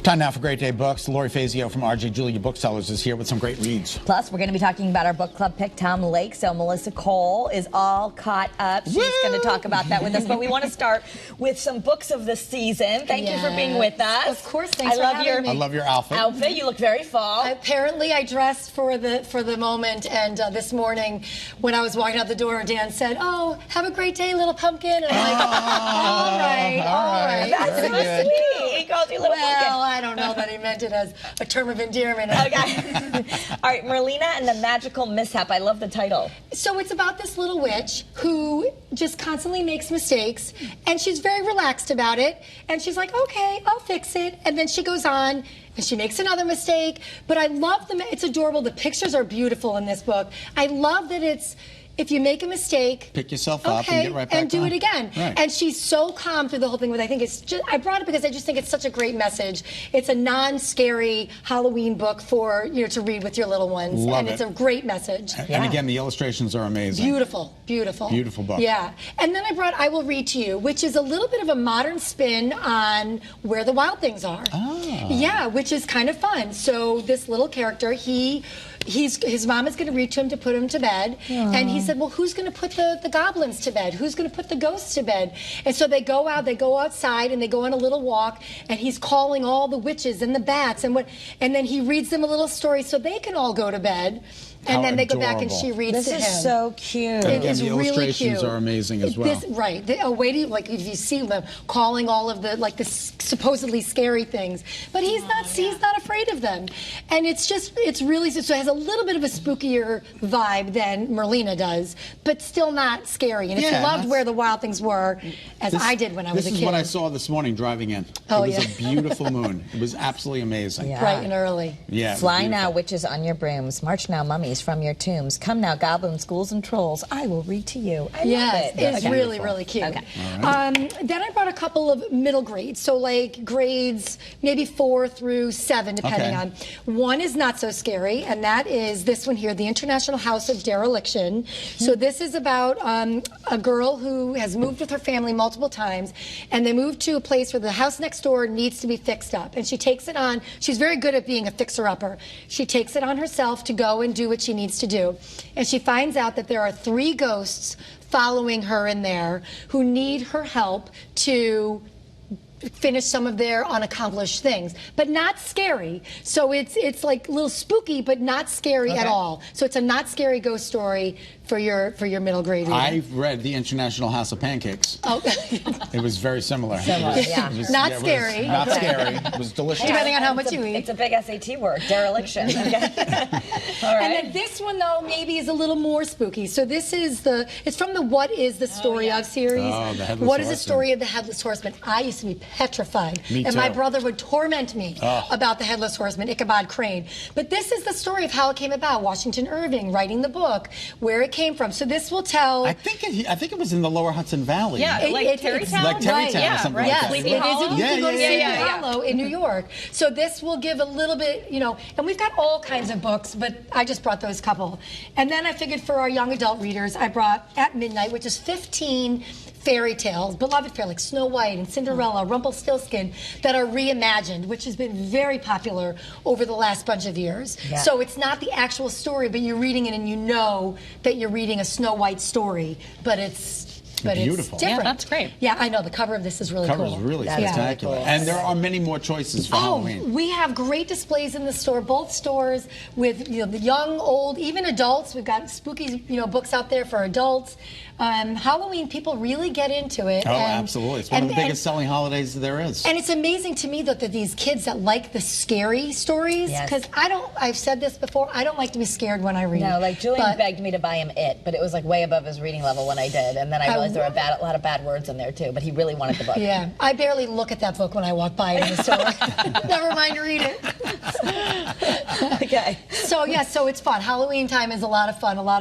Time now for Great Day Books. Lori Fazio from RJ Julia Booksellers is here with some great reads. Plus, we're going to be talking about our book club pick, Tom Lake. So Melissa Cole is all caught up. She's going to talk about that with us. But we want to start with some books of the season. Thank you for being with us. Of course, thanks for having me. I love your outfit. You look very fall. Apparently, I dressed for the moment. And this morning, when I was walking out the door, Dan said, "Oh, have a great day, little pumpkin." And I'm like, all right. That's so sweet. He called you little pumpkin. Well, I don't know that he meant it as a term of endearment. Okay. All right, Merlina and the Magical Mishap. I love the title. So it's about this little witch who just constantly makes mistakes, and she's very relaxed about it. And she's like, "Okay, I'll fix it." And then she goes on, and she makes another mistake. But I love it's adorable. The pictures are beautiful in this book. I love that it's, if you make a mistake, pick yourself up and get right back and do on. it again. Right. And she's so calm through the whole thing. But I think it's just, I brought it because I just think it's such a great message. It's a non-scary Halloween book for to read with your little ones, and it's a great message. And again, the illustrations are amazing. Beautiful book. Yeah. And then I brought I Will Read to You, which is a little bit of a modern spin on Where the Wild Things Are. Oh. Yeah, which is kind of fun. So this little character, his mom is going to read to him to put him to bed. Aww. And he said, well, who's going to put the goblins to bed? Who's going to put the ghosts to bed? And so they go outside and they go on a little walk, and he's calling all the witches and the bats and then he reads them a little story so they can all go to bed. And then they go back and she reads to him. This is so cute. And It is the really illustrations cute. are amazing as well. Right. If you see them calling all of the supposedly scary things, but he's not afraid of them, and it's really so it has a little bit of a spookier vibe than Merlina does, but still not scary. And if you loved Where the Wild Things Were, as I did when I was a kid. This is what I saw this morning driving in. Oh, it was a beautiful moon. It was absolutely amazing. Yeah. Bright and early. Yeah. Fly now, witches on your brooms. March now, mummies from your tombs. Come now, goblins, ghouls, and trolls. I will read to you. I love it. It's really, really cute. Okay. Then I brought a couple of middle grades, so like grades maybe 4 through 7, depending on. One is not so scary, and that is this one here, The International House of Dereliction. So this is about a girl who has moved with her family multiple times, and they moved to a place where the house next door needs to be fixed up, and she takes it on. She's very good at being a fixer-upper. She takes it on herself to go and do what she needs to do, and she finds out that there are 3 ghosts following her in there who need her help to finish some of their unaccomplished things, but not scary. So it's like a little spooky, but not scary at all. So it's a not scary ghost story for your middle grade reader. I've read The International House of Pancakes. Oh. It was very similar. Not scary. Not scary. It was delicious. Depending on how much you eat. It's a big SAT word, dereliction. Okay. All right. And then this one, though, maybe is a little more spooky. So this is it's from the What Is the Story of series. Oh, the Headless What is the Horseman. story of the Headless Horseman? I used to be petrified. Me and too. my brother would torment me about the Headless Horseman, Ichabod Crane. But this is the story of how it came about. Washington Irving writing the book, where it came from. So this will tell. I think it was in the Lower Hudson Valley. Yeah, like Terrytown? Like Terrytown or something like that. Sleepy It Hollow? is. You can go to Sleepy Hollow in New York. So this will give a little bit, and we've got all kinds of books, but I just brought those couple. And then I figured for our young adult readers, I brought At Midnight, which is 15 fairy tales, beloved fairy like Snow White and Cinderella, Rumpelstiltskin, that are reimagined, which has been very popular over the last bunch of years. Yeah. So it's not the actual story, but you're reading it and you know that you're reading a Snow White story, but it's beautiful. It's different. Yeah, that's great. Yeah, I know. The cover of this is really cool. The cover is really spectacular. And there are many more choices for Halloween. We have great displays in the store, both stores with the young, old, even adults. We've got spooky books out there for adults. Halloween, people really get into it. Oh, absolutely. It's one of the biggest selling holidays there is. And it's amazing to me, though, that these kids that like the scary stories, because I've said this before, I don't like to be scared when I read. No, like Julian begged me to buy him It, but it was like way above his reading level when I did. And then I realized there were a lot of bad words in there, too, but he really wanted the book. Yeah, I barely look at that book when I walk by it in the store. Never mind read it. Okay. So it's fun. Halloween time is a lot of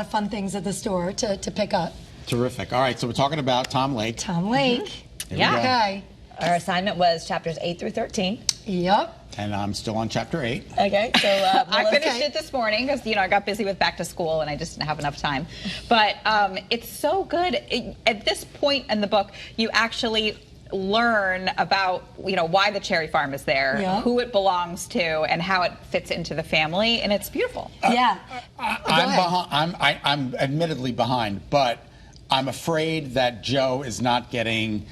fun things at the store to pick up. Terrific. All right, so we're talking about Tom Lake. Tom Lake. Yeah. Okay. Our assignment was chapters 8 through 13. Yep. And I'm still on chapter 8. Okay, so I finished it this morning because I got busy with back to school and I just didn't have enough time. But it's so good. At this point in the book, you actually learn about why the cherry farm is there, who it belongs to, and how it fits into the family, and it's beautiful. I'm admittedly behind, but I'm afraid that Joe is not getting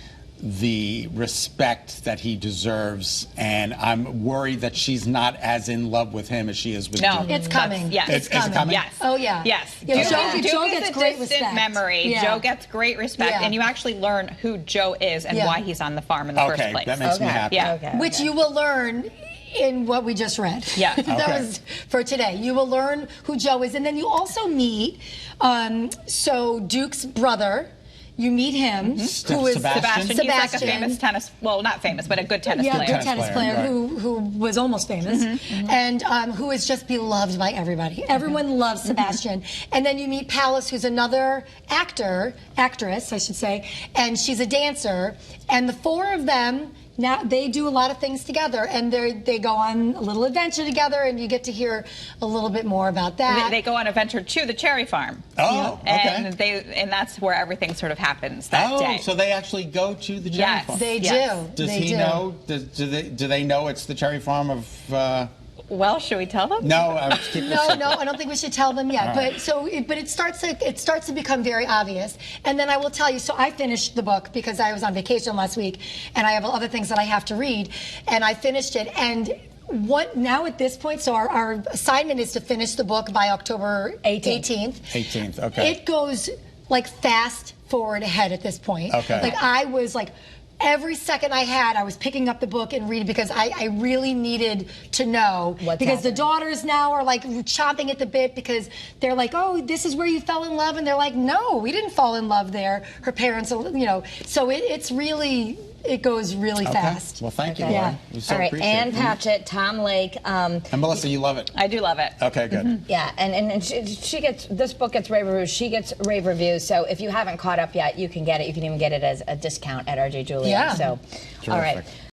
the respect that he deserves, and I'm worried that she's not as in love with him as she is with Duke. It's coming. Yes. It's coming? Yes. Oh, yeah. Yes. Yeah, Joe gets is a great distant respect. memory. Yeah. Joe gets great respect, and you actually learn who Joe is and why he's on the farm in the first place. That makes me happy. Yeah. Which you will learn in what we just read. Yeah. That was for today. You will learn who Joe is, and then you also meet Duke's brother. You meet him, who is Sebastian. He's like a famous tennis, well, not famous, but a good tennis player. Yeah, good tennis player who was almost famous, and who is just beloved by everybody. Everyone loves Sebastian. And then you meet Palace, who's another actress, I should say, and she's a dancer. And the four of them, now they do a lot of things together, and they go on a little adventure together, and you get to hear a little bit more about that. They go on an adventure to the cherry farm. Oh, okay. And that's where everything sort of happens that day. So they actually go to the cherry farm. They do. Does he know? Do they know it's the cherry farm of? Well, should we tell them? No, No, I don't think we should tell them yet. But it starts to become very obvious. And then I will tell you. So I finished the book because I was on vacation last week, and I have other things that I have to read. And I finished it. And now at this point, so our assignment is to finish the book by October 18th. 18th. Okay. It goes like fast forward ahead at this point. Okay. Like I was like. Every second I had, I was picking up the book and reading because I really needed to know. The daughters now are like chomping at the bit because they're like, oh, this is where you fell in love. And they're like, no, we didn't fall in love there. Her parents, so it goes really fast. Well, thank you, Yeah. Lauren. We so All right, appreciate Ann it. Patchett, Tom Lake. And Melissa, you love it. I do love it. Okay, good. Yeah, and she gets, this book gets rave reviews. She gets rave reviews. So if you haven't caught up yet, you can get it. You can even get it as a discount at RJ Julia. Yeah. So, all right. Terrific.